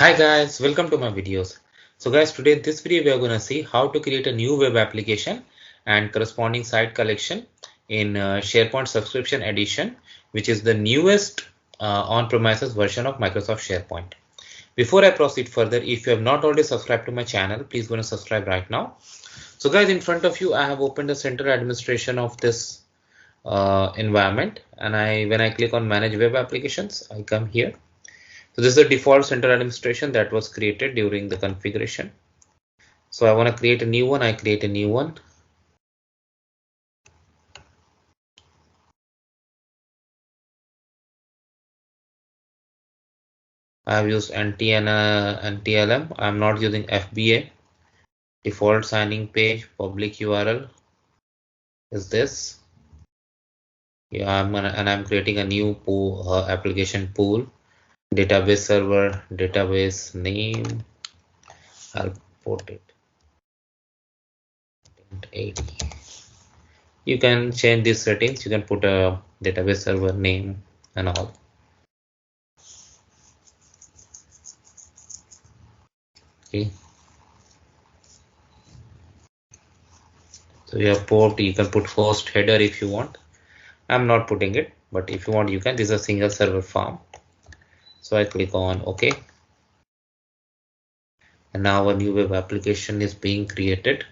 Hi guys, welcome to my videos. So guys, today in this video we are going to see how to create a new web application and corresponding site collection in SharePoint subscription edition, which is the newest on-premises version of Microsoft SharePoint. Before I proceed further, if you have not already subscribed to my channel, please go and subscribe right now. So guys, in front of you I have opened the central administration of this environment, and when I click on manage web applications, I come here. So this is the default central administration that was created during the configuration. So I want to create a new one. I create a new one. I have used NTLM. I'm not using FBA. Default signing page, public URL is this. Yeah, I'm creating a new pool, application pool, database server, database name. I'll put it 80. You can change these settings. You can put a database server name and all. Okay. So your port, you can put host header if you want. I'm not putting it, but if you want, you can. This is a single server farm. So I click on OK. And now a new web application is being created.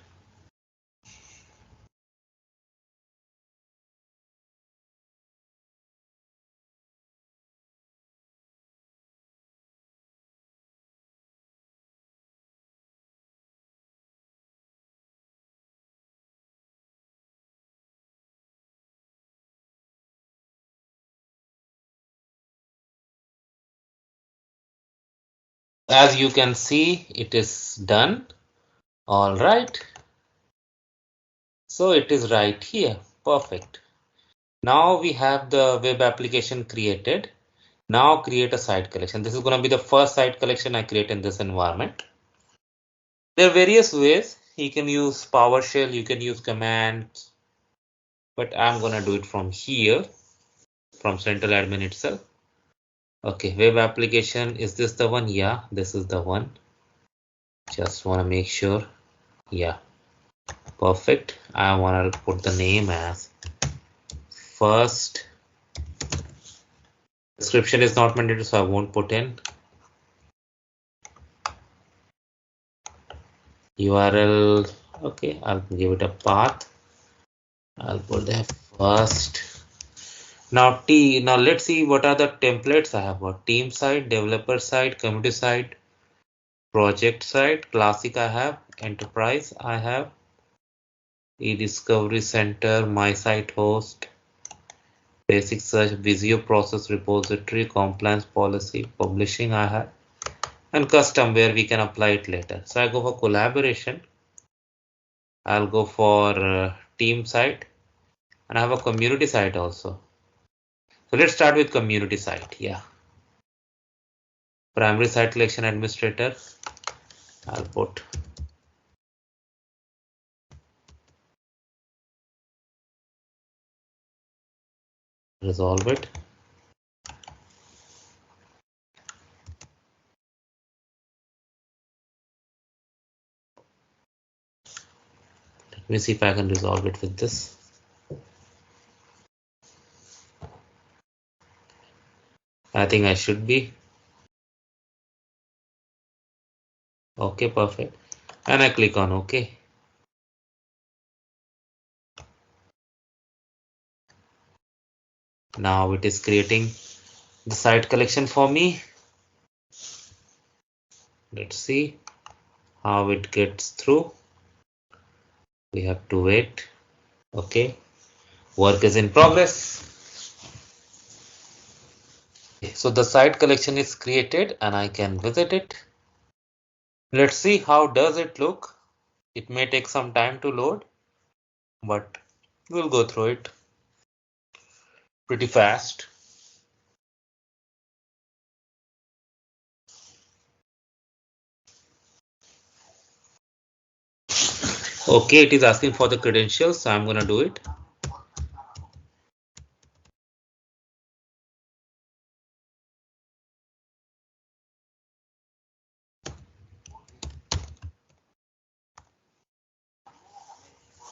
As you can see, it is done. All right. So it is right here. Perfect. Now we have the web application created. Now create a site collection. This is going to be the first site collection I create in this environment. There are various ways. You can use PowerShell, you can use commands, but I'm going to do it from here, from central admin itself. Okay, web application, is this the one? Yeah, this is the one. Just want to make sure. Yeah, perfect. I want to put the name as first. Description is not mandatory, so I won't put in. URL, okay, I'll give it a path. I'll put the first. Now let's see what are the templates I have got. Team side, developer side, community side, project side, classic I have, enterprise I have, e-discovery center, my site host, basic search, Visio process repository, compliance policy, publishing I have, and custom where we can apply it later. So I go for collaboration. I'll go for team site, and I have a community site also. So let's start with community site. Yeah. Primary site collection administrator. I'll put resolve it. Let me see if I can resolve it with this. I think I should be. Okay, perfect. And I click on OK. Now it is creating the site collection for me. Let's see how it gets through. We have to wait. Okay. Work is in progress. So the site collection is created and I can visit it. Let's see how does it look. It may take some time to load, but we'll go through it pretty fast. Okay, it is asking for the credentials, so I'm gonna do it.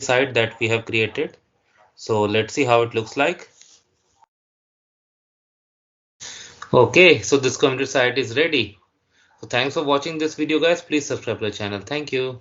site that we have created. So let's see how it looks like. Okay, so this community site is ready. So thanks for watching this video, guys. Please subscribe to the channel. Thank you.